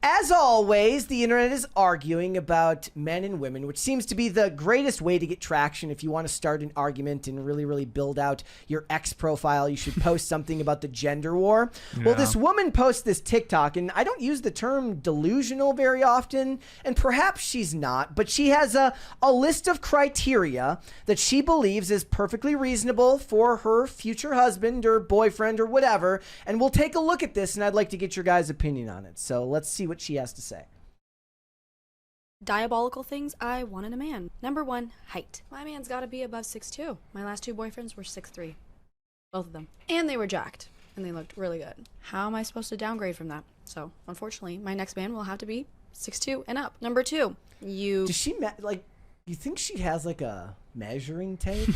As always, the internet is arguing about men and women, which seems to be the greatest way to get traction. If you want to start an argument and really, really build out your X profile, you should post something about the gender war. Yeah. Well, this woman posts this TikTok, and I don't use the term delusional very often, and perhaps she's not, but she has a list of criteria that she believes is perfectly reasonable for her future husband or boyfriend or whatever, and we'll take a look at this, and I'd like to get your guys' opinion on it. So let's see what she has to say. Diabolical things I want in a man. Number 1, height. My man's got to be above 6'2". My last 2 boyfriends were 6'3". Both of them. And they were jacked. And they looked really good. How am I supposed to downgrade from that? So, unfortunately, my next man will have to be 6'2" and up. Number 2, Does she, you think she has like a measuring tape?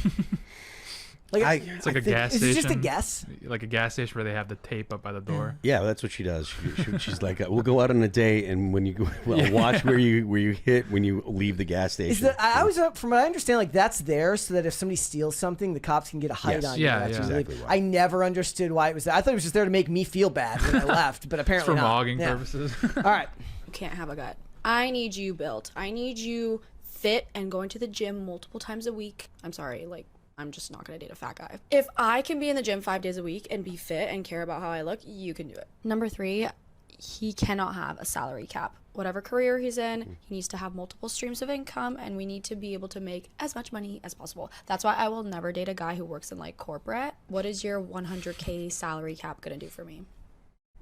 It's like a gas station. Is it just a guess? Like a gas station where they have the tape up by the door. Yeah, that's what she does. She's like, we'll go out on a date, and when you go, watch where you hit when you leave the gas station. I was from what I understand, like that's there so that if somebody steals something, the cops can get a height on you. Yeah, exactly. I never understood why it was there. I thought it was just there to make me feel bad when I left, but apparently it's for not. logging purposes. All right. You can't have a gut. I need you built. I need you fit and going to the gym multiple times a week. I'm sorry, I'm just not going to date a fat guy. If I can be in the gym 5 days a week and be fit and care about how I look, you can do it. Number 3, he cannot have a salary cap. Whatever career he's in, he needs to have multiple streams of income, and we need to be able to make as much money as possible. That's why I will never date a guy who works in corporate. What is your 100K salary cap going to do for me?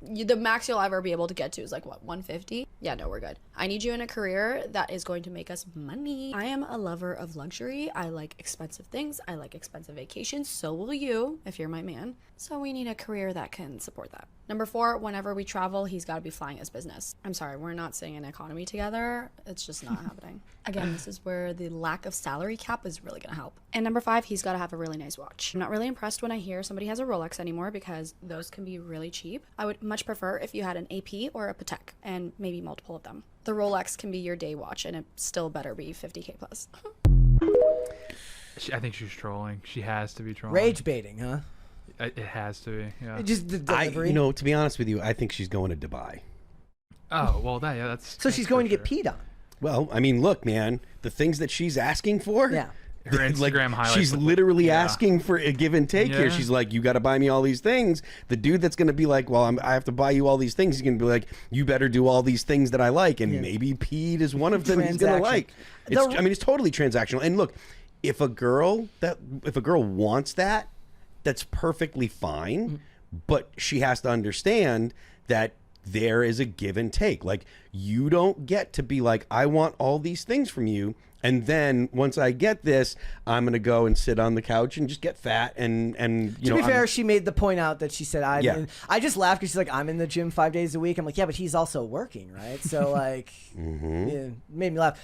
The max you'll ever be able to get to is 150? Yeah, no, we're good. I need you in a career that is going to make us money. I am a lover of luxury. I like expensive things. I like expensive vacations. So will you, if you're my man. So we need a career that can support that. Number 4, whenever we travel, he's got to be flying his business. I'm sorry, we're not staying in economy together. It's just not happening. Again, this is where the lack of salary cap is really going to help. And number 5, he's got to have a really nice watch. I'm not really impressed when I hear somebody has a Rolex anymore because those can be really cheap. I would much prefer if you had an AP or a Patek and maybe multiple of them. The Rolex can be your day watch, and it still better be 50K plus. I think she's trolling. She has to be trolling. Rage baiting, huh? It has to be, yeah. Just the delivery. To be honest with you, I think she's going to Dubai. Oh, well, that's... So she's going to get peed on. Well, I mean, look, man, the things that she's asking for... Yeah. Her Instagram highlights. She's literally asking for a give and take here. She's like, you got to buy me all these things. The dude that's going to be like, well, I have to buy you all these things. He's going to be like, you better do all these things that I like. And maybe peed is one of them he's going to like. It's totally transactional. And look, if a girl wants that, that's perfectly fine. But she has to understand that there is a give and take. Like, you don't get to be like, I want all these things from you, and then once I get this, I'm gonna go and sit on the couch and just get fat. And to be fair, she made the point out that she said, I just laughed because she's like, I'm in the gym 5 days a week. I'm like, yeah, but he's also working, right? So yeah, made me laugh.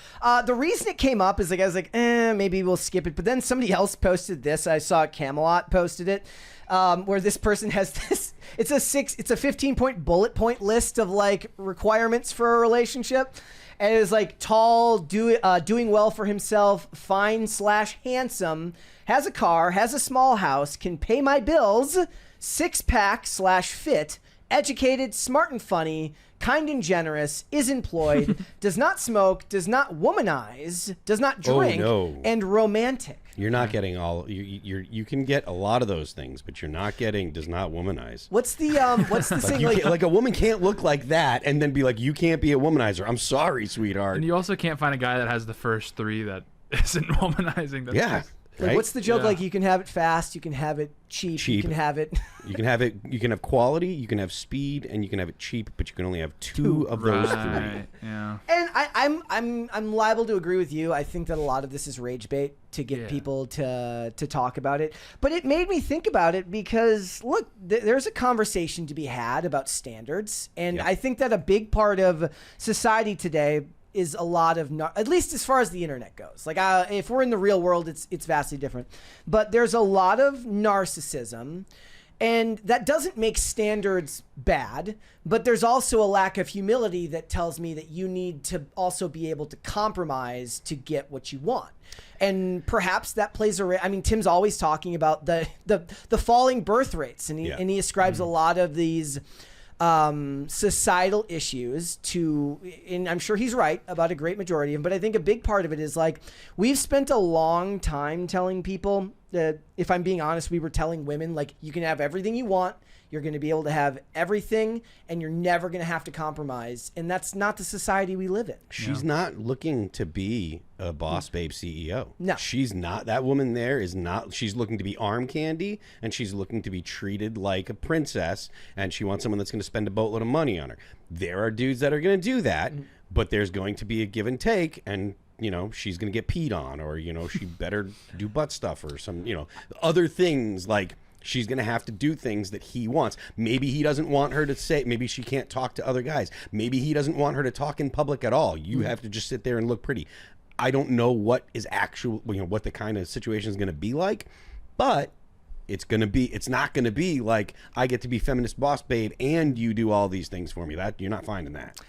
The reason it came up is I was like, maybe we'll skip it. But then somebody else posted this. I saw Camelot posted it. Where this person has this, it's a 15-point bullet point list of requirements for a relationship. And it is tall, doing well for himself, fine/handsome, has a car, has a small house, can pay my bills, 6-pack/fit, educated, smart and funny, kind and generous, is employed, does not smoke, does not womanize, does not drink, and romantic. You're not getting all. You can get a lot of those things, but you're not getting does not womanize. What's the thing? Like a woman can't look like that and then be like, you can't be a womanizer. I'm sorry, sweetheart. And you also can't find a guy that has the first 3 that isn't womanizing. That's just, right? What's the joke? You can have it fast, you can have it cheap. You can have it. You can have it. You can have quality. You can have speed, and you can have it cheap. But you can only have two of those 3. Yeah. And I'm liable to agree with you. I think that a lot of this is rage bait to get people to talk about it. But it made me think about it because look, there's a conversation to be had about standards, and I think that a big part of society today is a lot of, at least as far as the internet goes. If we're in the real world, it's vastly different. But there's a lot of narcissism, and that doesn't make standards bad, but there's also a lack of humility that tells me that you need to also be able to compromise to get what you want. And perhaps that plays I mean, Tim's always talking about the falling birth rates, and he ascribes a lot of these societal issues to, and I'm sure he's right about a great majority of them, but I think a big part of it is like, we've spent a long time telling people that, if I'm being honest, we were telling women, like, you can have everything you want. You're going to be able to have everything, and you're never going to have to compromise. And that's not the society we live in. She's not looking to be a boss babe CEO. No. She's not. That woman there is not. She's looking to be arm candy, and she's looking to be treated like a princess, and she wants someone that's going to spend a boatload of money on her. There are dudes that are going to do that, but there's going to be a give and take, and she's going to get peed on, or, she better do butt stuff or some, other things like... She's going to have to do things that he wants. Maybe he doesn't want her to say, maybe she can't talk to other guys. Maybe he doesn't want her to talk in public at all. You have to just sit there and look pretty. I don't know what is actual, what the kind of situation is going to be like, but it's not going to be like, I get to be feminist boss babe and you do all these things for me. That you're not finding that.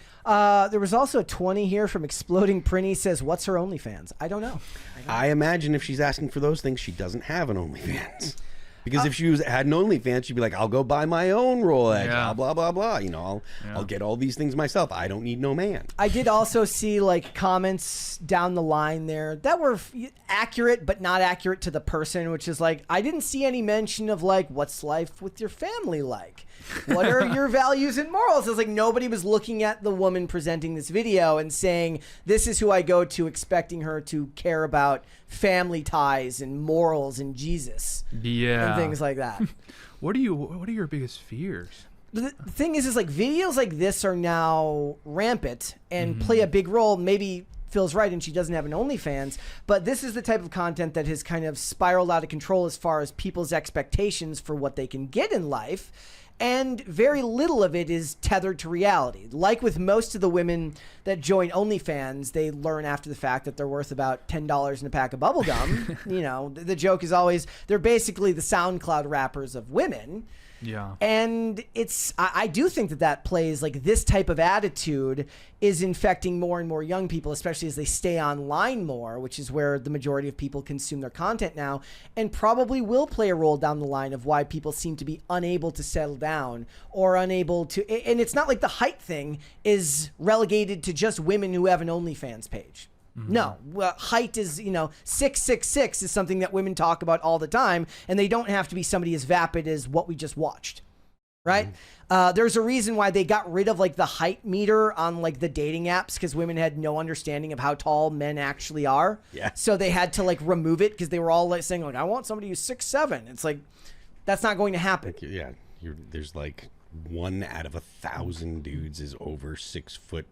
There was also a 20 here from Exploding Prinny, says, what's her OnlyFans? I don't know. I imagine if she's asking for those things, she doesn't have an OnlyFans. Because if she had an OnlyFans, she'd be like, I'll go buy my own Rolex, blah, blah, blah. I'll get all these things myself. I don't need no man. I did also see like comments down the line there that were accurate, but not accurate to the person, which is like, I didn't see any mention of like, what's life with your family like? What are your values and morals? It's like nobody was looking at the woman presenting this video and saying, this is who I go to, expecting her to care about family ties and morals and Jesus. Yeah. And things like that. What are your biggest fears? The thing is like videos like this are now rampant and play a big role. Maybe Phil's right and she doesn't have an OnlyFans, but this is the type of content that has kind of spiraled out of control as far as people's expectations for what they can get in life. And very little of it is tethered to reality. Like with most of the women that join OnlyFans, they learn after the fact that they're worth about $10 in a pack of bubble gum. The joke is always, they're basically the SoundCloud rappers of women. Yeah. And I do think that plays, like, this type of attitude is infecting more and more young people, especially as they stay online more, which is where the majority of people consume their content now, and probably will play a role down the line of why people seem to be unable to settle down or unable to. And it's not like the height thing is relegated to just women who have an OnlyFans page. No, height is, 6'6" is something that women talk about all the time, and they don't have to be somebody as vapid as what we just watched, right? There's a reason why they got rid of like the height meter on like the dating apps, because women had no understanding of how tall men actually are. Yeah. So they had to like remove it because they were all like saying like, I want somebody who's 6'7". It's like, that's not going to happen. Yeah, there's like 1 out of 1,000 dudes is over 6'3"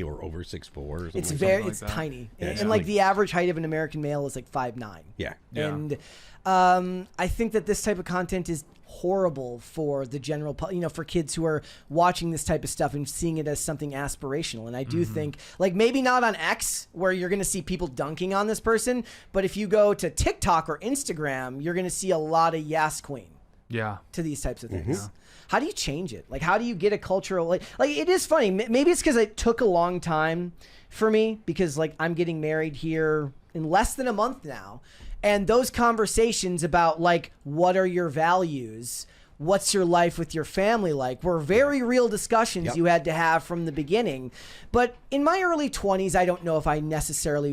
or over 6'4" or something. It's like that. tiny. Yeah, and like the average height of an American male is like 5'9". Yeah. And I think that this type of content is horrible for the general for kids who are watching this type of stuff and seeing it as something aspirational. And I do think, like, maybe not on X where you're going to see people dunking on this person, but if you go to TikTok or Instagram, you're going to see a lot of Yas Queen. Yeah. To these types of things. Yeah. How do you change it? Like, how do you get a cultural, like it is funny. Maybe it's because it took a long time for me, because like I'm getting married here in less than a month now. And those conversations about like, what are your values? What's your life with your family like? Were very real discussions you had to have from the beginning. But in my early 20s, I don't know if I necessarily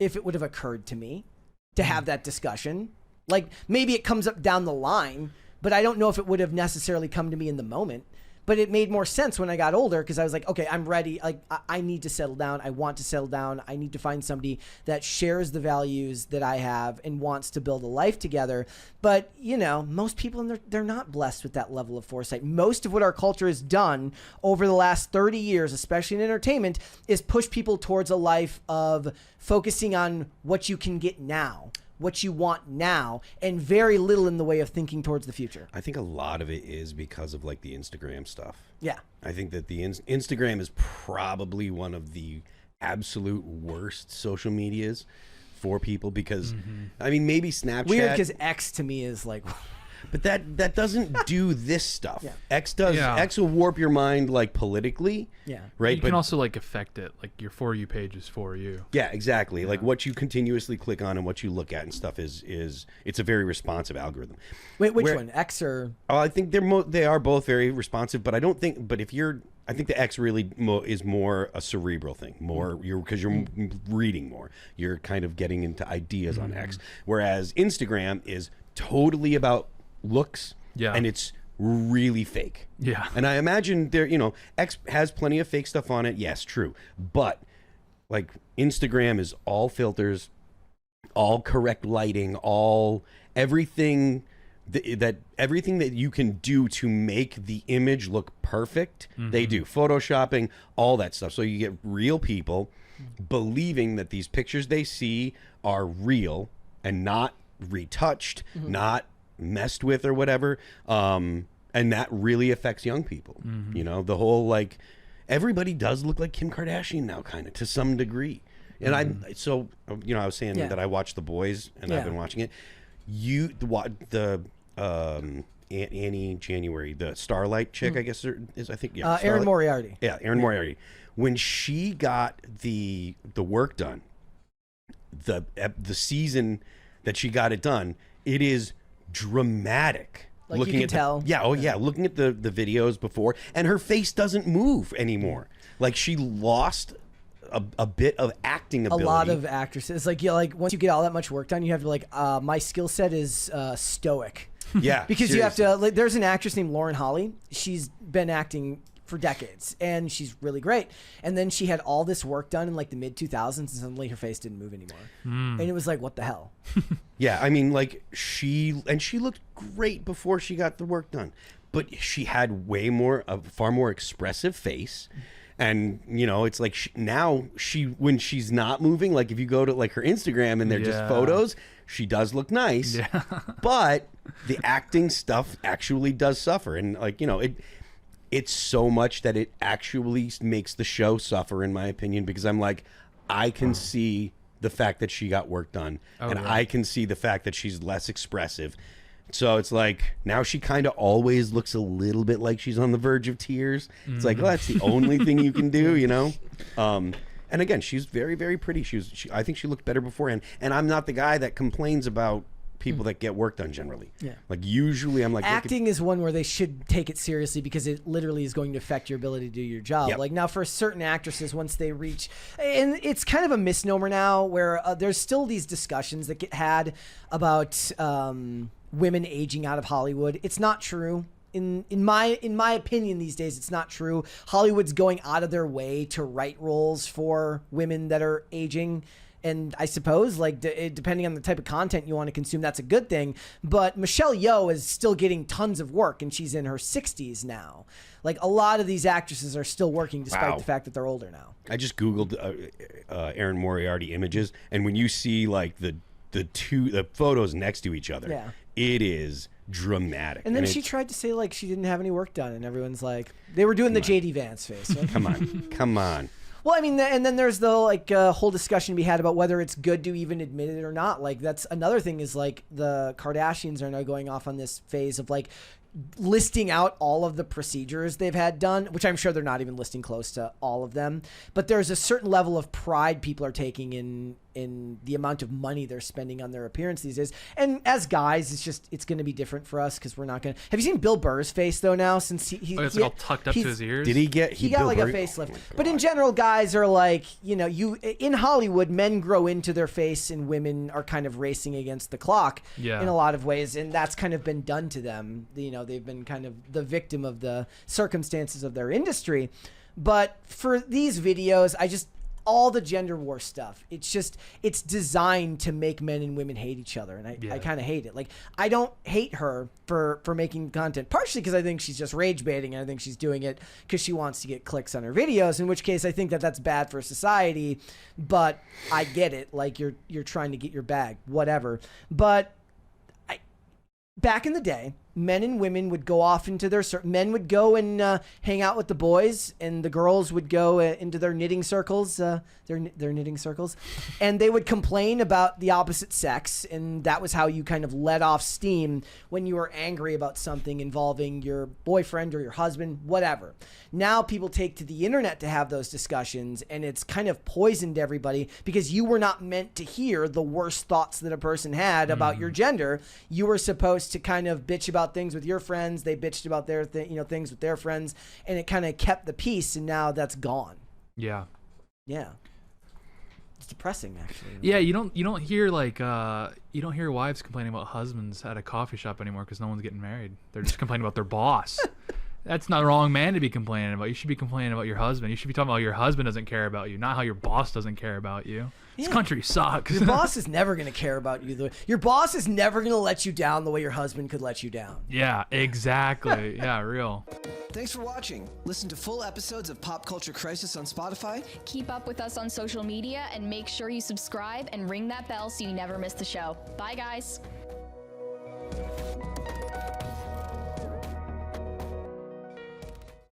if it would have occurred to me to have that discussion. Like, maybe it comes up down the line, but I don't know if it would have necessarily come to me in the moment. But it made more sense when I got older, because I was like, okay, I'm ready. Like, I need to settle down. I want to settle down. I need to find somebody that shares the values that I have and wants to build a life together. But, most people, they're not blessed with that level of foresight. Most of what our culture has done over the last 30 years, especially in entertainment, is push people towards a life of focusing on what you can get now, what you want now, and very little in the way of thinking towards the future. I think a lot of it is because of like the Instagram stuff. Yeah. I think that the Instagram is probably one of the absolute worst social medias for people, because I mean, maybe Snapchat. Weird, because X to me is like But that doesn't do this stuff. Yeah. X does. Yeah. X will warp your mind like politically. Yeah. Right. You can also like affect it. Like your For You page is for you. Yeah, exactly. Like what you continuously click on and what you look at and stuff is it's a very responsive algorithm. Wait, which one? X or? Oh, I think they are both very responsive, but I don't think. But I think the X really is more a cerebral thing, because you're reading more. You're kind of getting into ideas on X, whereas Instagram is totally about looks, and it's really fake. Yeah. And I imagine X has plenty of fake stuff on it. Yes, true, but like Instagram is all filters, all correct lighting, all everything. Everything that you can do to make the image look perfect, they do. Photoshopping, all that stuff. So you get real people believing that these pictures they see are real and not retouched, not messed with or whatever. And that really affects young people. The whole everybody does look like Kim Kardashian now, kind of to some degree. And I was saying that I watched The Boys and I've been watching it. Annie January, the Starlight chick, I guess is. I think Erin Moriarty. Yeah, Erin Moriarty. When she got the work done, the season that she got it done, it is dramatic. Like looking you can tell. Looking at the videos before, and her face doesn't move anymore. Like she lost a bit of acting ability. A lot of actresses, like once you get all that much work done, you have to my skill set is stoic. Yeah, because seriously. you have to. There's an actress named Lauren Holly. She's been acting for decades, and she's really great. And then she had all this work done in like the mid 2000s, and suddenly her face didn't move anymore. And it was like, what the hell? Yeah, I mean, she looked great before she got the work done, but she had a far more expressive face. And it's like when she's not moving, like if you go to like her Instagram and they're just photos, she does look nice, but the acting stuff actually does suffer. And it's so much that it actually makes the show suffer, in my opinion, because I'm like, I can see the fact that she got work done, I can see the fact that she's less expressive. So it's like now she kind of always looks a little bit like she's on the verge of tears. It's like, well, that's the only thing you can do, And again, she's very, very pretty. I think she looked better beforehand. And I'm not the guy that complains about people that get work done generally. Yeah. Like usually I'm like, acting is one where they should take it seriously because it literally is going to affect your ability to do your job. Yep. Like now for certain actresses, once they reach, and it's kind of a misnomer now where there's still these discussions that get had about women aging out of Hollywood. It's not true. In my opinion these days, it's not true. Hollywood's going out of their way to write roles for women that are aging. And I suppose, depending on the type of content you want to consume, that's a good thing. But Michelle Yeoh is still getting tons of work, and she's in her 60s now. Like, a lot of these actresses are still working despite the fact that they're older now. I just Googled Erin Moriarty images, and when you see, the photos next to each other, it is dramatic. And then she tried to say, she didn't have any work done, and everyone's like, they were doing the J.D. Vance face. Right? Come on. Well, I mean, and then there's the whole discussion to be had about whether it's good to even admit it or not. That's another thing is the Kardashians are now going off on this phase of listing out all of the procedures they've had done, which I'm sure they're not even listing close to all of them. But there's a certain level of pride people are taking in the amount of money they're spending on their appearance these days. And as guys, it's going to be different for us because we're not going to. Have you seen Bill Burr's face though now? Since it's all tucked up to his ears. Did he get? He got a facelift. But in general, guys are you in Hollywood, men grow into their face and women are kind of racing against the clock in a lot of ways, and that's kind of been done to them. They've been kind of the victim of the circumstances of their industry. But for these videos, all the gender war stuff, it's designed to make men and women hate each other, and I kind of hate it. I don't hate her for making content, partially because I think she's just rage baiting, and I think she's doing it because she wants to get clicks on her videos, in which case I think that's bad for society. But I get it, you're trying to get your bag, whatever. But back in the day, men and women would go off into men would go and hang out with the boys, and the girls would go into their knitting circles, their knitting circles, and they would complain about the opposite sex, and that was how you kind of let off steam when you were angry about something involving your boyfriend or your husband, whatever. Now people take to the internet to have those discussions, and it's kind of poisoned everybody because you were not meant to hear the worst thoughts that a person had about your gender. You were supposed to kind of bitch about things with your friends. They bitched about their things with their friends, and it kind of kept the peace, and now that's gone. Yeah. It's depressing, actually. Yeah, you don't hear you don't hear wives complaining about husbands at a coffee shop anymore because no one's getting married. They're just complaining about their boss. That's not the wrong man to be complaining about. You should be complaining about your husband. You should be talking about how your husband doesn't care about you, not how your boss doesn't care about you. This country sucks. Your boss is never going to care about you. Your boss is never going to let you down the way your husband could let you down. Yeah, exactly. Yeah, real. Thanks for watching. Listen to full episodes of Pop Culture Crisis on Spotify. Keep up with us on social media and make sure you subscribe and ring that bell so you never miss the show. Bye, guys.